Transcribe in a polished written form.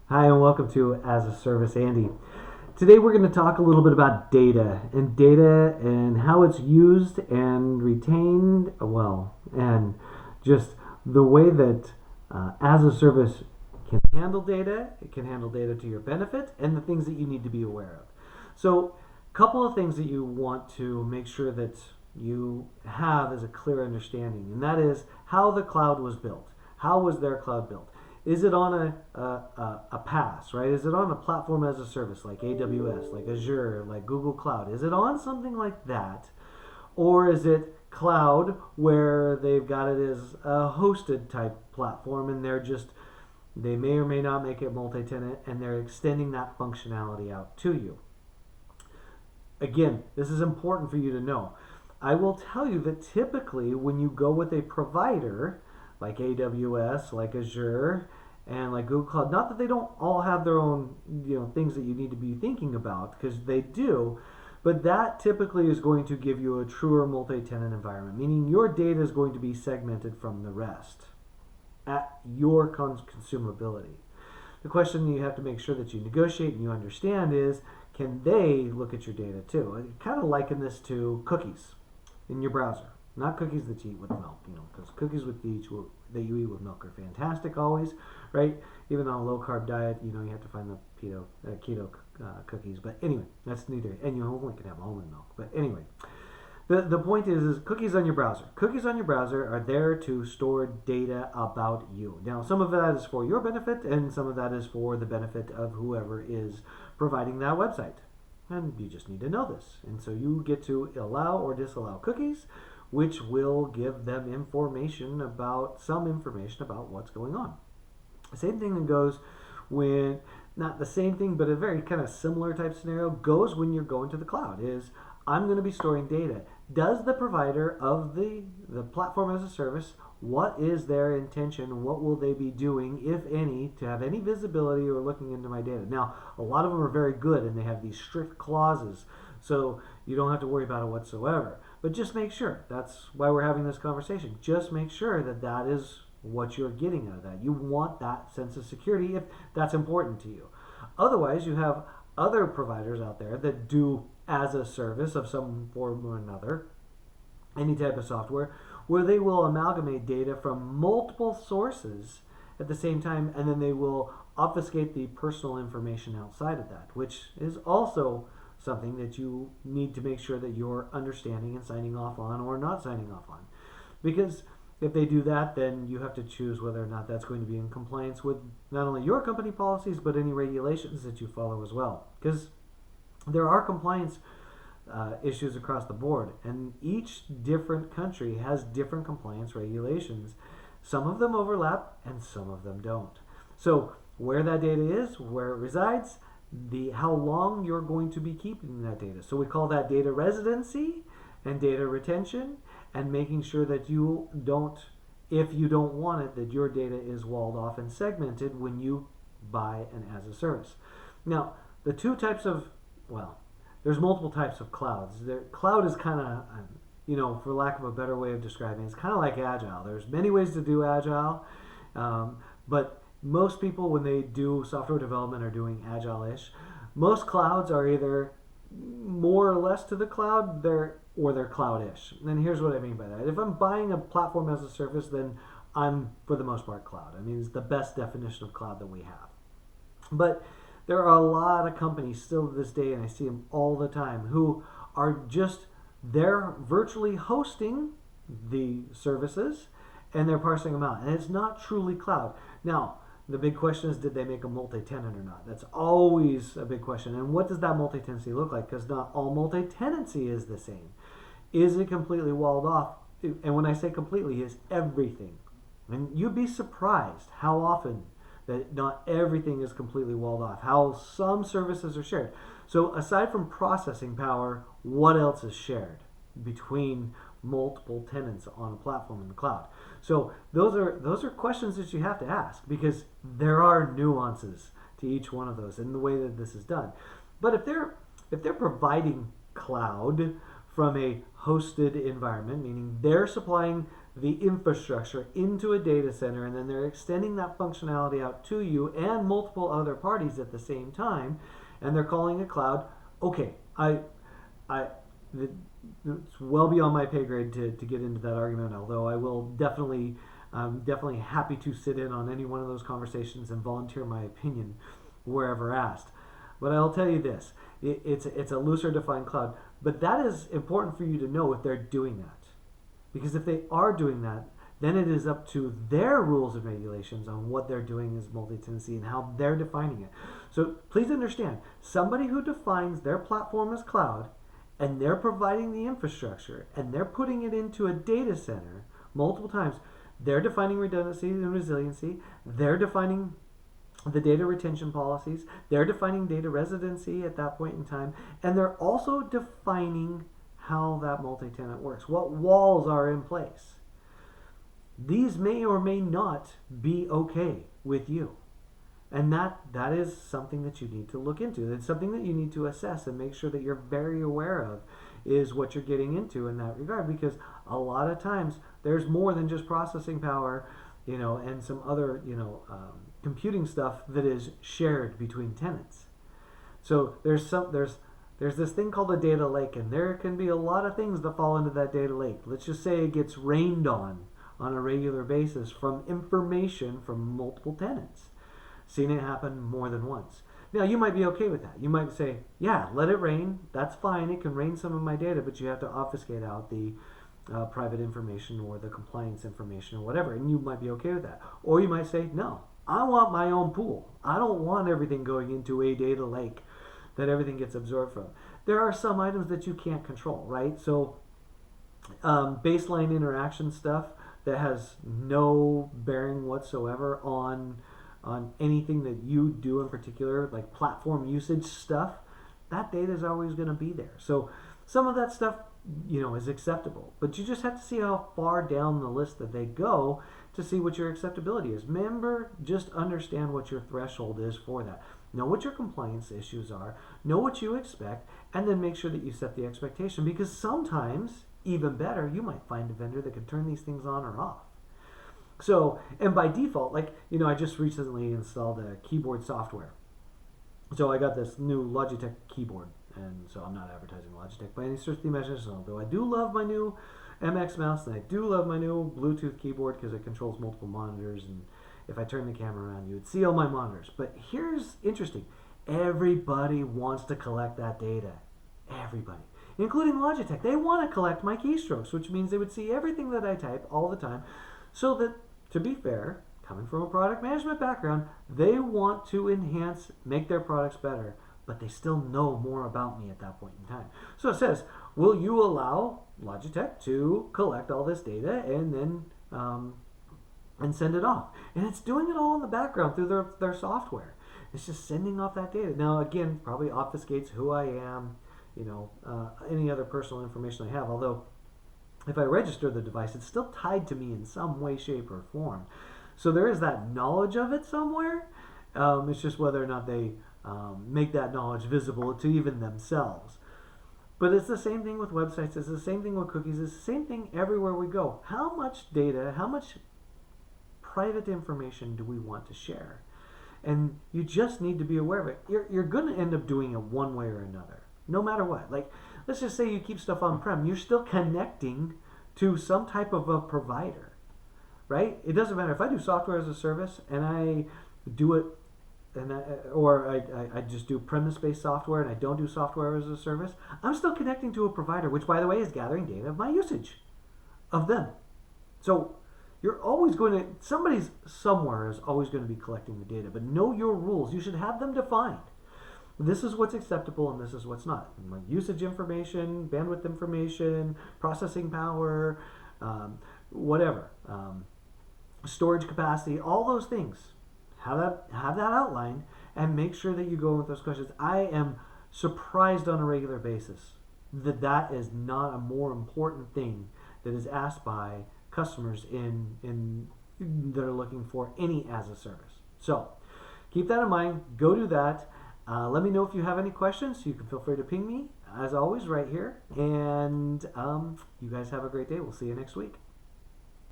Hi, and welcome to As a Service Andy. Today we're going to talk a little bit about data and how it's used and retained, and just the way that as a service can handle data, it can handle data to your benefit, and the things that you need to be aware of. So, a couple of things that you want to make sure that you have as a clear understanding, and that is how the cloud was built. How was their cloud built? Is it on a PaaS, right? Is it on a platform as a service like AWS, like Azure, like Google Cloud? Is it on something like that? Or is it cloud where they've got it as a hosted type platform and they may or may not make it multi-tenant and they're extending that functionality out to you? Again, this is important for you to know. I will tell you that typically when you go with a provider like AWS, like Azure, and like Google Cloud, not that they don't all have their own things that you need to be thinking about, because they do, but that typically is going to give you a truer multi-tenant environment, meaning your data is going to be segmented from the rest at your consumability. The question you have to make sure that you negotiate and you understand is, can they look at your data too? I kind of liken this to cookies in your browser. Not cookies that you eat with milk, because cookies that you eat with milk are fantastic always, right? Even on a low carb diet, you have to find the keto cookies. But anyway, that's neither, and you only can have almond milk. But anyway, the point is cookies on your browser. Cookies on your browser are there to store data about you. Now, some of that is for your benefit, and some of that is for the benefit of whoever is providing that website. And you just need to know this. And so you get to allow or disallow cookies, which will give them some information about what's going on. The same thing that goes when, not the same thing, but a very kind of similar type scenario goes when you're going to the cloud is, I'm going to be storing data. Does the provider of the platform as a service, what is their intention? What will they be doing, if any, to have any visibility or looking into my data? Now, a lot of them are very good and they have these strict clauses, so you don't have to worry about it whatsoever. But just make sure. That's why we're having this conversation. Just make sure that that is what you're getting out of that. You want that sense of security if that's important to you. Otherwise, you have other providers out there that do as a service of some form or another, any type of software, where they will amalgamate data from multiple sources at the same time, and then they will obfuscate the personal information outside of that, which is also something that you need to make sure that you're understanding and signing off on or not signing off on. Because if they do that, then you have to choose whether or not that's going to be in compliance with not only your company policies, but any regulations that you follow as well. Because there are compliance issues across the board, and each different country has different compliance regulations. Some of them overlap, and some of them don't. So where that data is, where it resides, how long you're going to be keeping that data. So we call that data residency and data retention, and making sure that you don't, if you don't want it, that your data is walled off and segmented when you buy an as a service. Now, the two types of, there's multiple types of clouds. Cloud is kind of, for lack of a better way of describing it, it's kind of like Agile. There's many ways to do Agile, but most people, when they do software development, are doing Agile-ish. Most clouds are either more or less to the cloud, or they're cloud-ish. And here's what I mean by that. If I'm buying a platform as a service, then I'm, for the most part, cloud. I mean, it's the best definition of cloud that we have. But there are a lot of companies still to this day, and I see them all the time, who are they're virtually hosting the services, and they're parsing them out. And it's not truly cloud. Now, the big question is, did they make a multi-tenant or not? That's always a big question. And what does that multi-tenancy look like? Because not all multi-tenancy is the same. Is it completely walled off? And when I say completely, it's everything. And you'd be surprised how often that not everything is completely walled off, how some services are shared. So aside from processing power, what else is shared between multiple tenants on a platform in the cloud? So those are questions that you have to ask, because there are nuances to each one of those in the way that this is done. But if they're providing cloud from a hosted environment, meaning they're supplying the infrastructure into a data center, and then they're extending that functionality out to you and multiple other parties at the same time, and they're calling it cloud. Okay, it's well beyond my pay grade to get into that argument, although I will definitely happy to sit in on any one of those conversations and volunteer my opinion wherever asked. But I'll tell you this, it's a looser defined cloud, but that is important for you to know if they're doing that. Because if they are doing that, then it is up to their rules and regulations on what they're doing as multi-tenancy and how they're defining it. So please understand, somebody who defines their platform as cloud and they're providing the infrastructure and they're putting it into a data center multiple times, they're defining redundancy and resiliency, they're defining the data retention policies, they're defining data residency at that point in time, and they're also defining how that multi-tenant works, what walls are in place. These may or may not be okay with you. And that is something that you need to look into. It's something that you need to assess and make sure that you're very aware of is what you're getting into in that regard, because a lot of times there's more than just processing power, and some other, computing stuff that is shared between tenants. So there's this thing called a data lake, and there can be a lot of things that fall into that data lake. Let's just say it gets rained on a regular basis from information from multiple tenants. Seen it happen more than once. Now, you might be okay with that. You might say, yeah, let it rain. That's fine. It can rain some of my data, but you have to obfuscate out the private information or the compliance information or whatever, and you might be okay with that. Or you might say, no, I want my own pool. I don't want everything going into a data lake that everything gets absorbed from. There are some items that you can't control, right? So baseline interaction stuff that has no bearing whatsoever on anything that you do in particular, like platform usage stuff, that data is always going to be there. So some of that stuff, is acceptable, but you just have to see how far down the list that they go to see what your acceptability is. Remember, just understand what your threshold is for that. Know what your compliance issues are, know what you expect, and then make sure that you set the expectation, because sometimes, even better, you might find a vendor that can turn these things on or off. So, and by default, I just recently installed a keyboard software. So I got this new Logitech keyboard, and so I'm not advertising Logitech by any stretch of the imagination, although I do love my new MX mouse, and I do love my new Bluetooth keyboard because it controls multiple monitors, and if I turn the camera around, you would see all my monitors. But here's interesting. Everybody wants to collect that data. Everybody. Including Logitech. They want to collect my keystrokes, which means they would see everything that I type all the time, so that, to be fair, coming from a product management background, they want to enhance, make their products better, but they still know more about me at that point in time. So it says, will you allow Logitech to collect all this data and then and send it off? And it's doing it all in the background through their software. It's just sending off that data. Now, again, probably obfuscates who I am, any other personal information I have, although if I register the device, it's still tied to me in some way, shape, or form. So there is that knowledge of it somewhere. It's just whether or not they make that knowledge visible to even themselves. But it's the same thing with websites. It's the same thing with cookies. It's the same thing everywhere we go. How much data, how much private information do we want to share? And you just need to be aware of it. You're going to end up doing it one way or another, no matter what. Like, let's just say you keep stuff on-prem. You're still connecting to some type of a provider, right? It doesn't matter if I do software as a service and I do it, or I just do premise-based software and I don't do software as a service. I'm still connecting to a provider, which, by the way, is gathering data of my usage of them. So you're always going to, somebody's somewhere is always going to be collecting the data, but know your rules. You should have them defined. This is what's acceptable and this is what's not. Usage information, bandwidth information, processing power, whatever, storage capacity, all those things. Have that outlined and make sure that you go with those questions. I am surprised on a regular basis that is not a more important thing that is asked by customers in that are looking for any as a service. So keep that in mind. Go do that. Let me know if you have any questions. You can feel free to ping me, as always, right here. And you guys have a great day. We'll see you next week.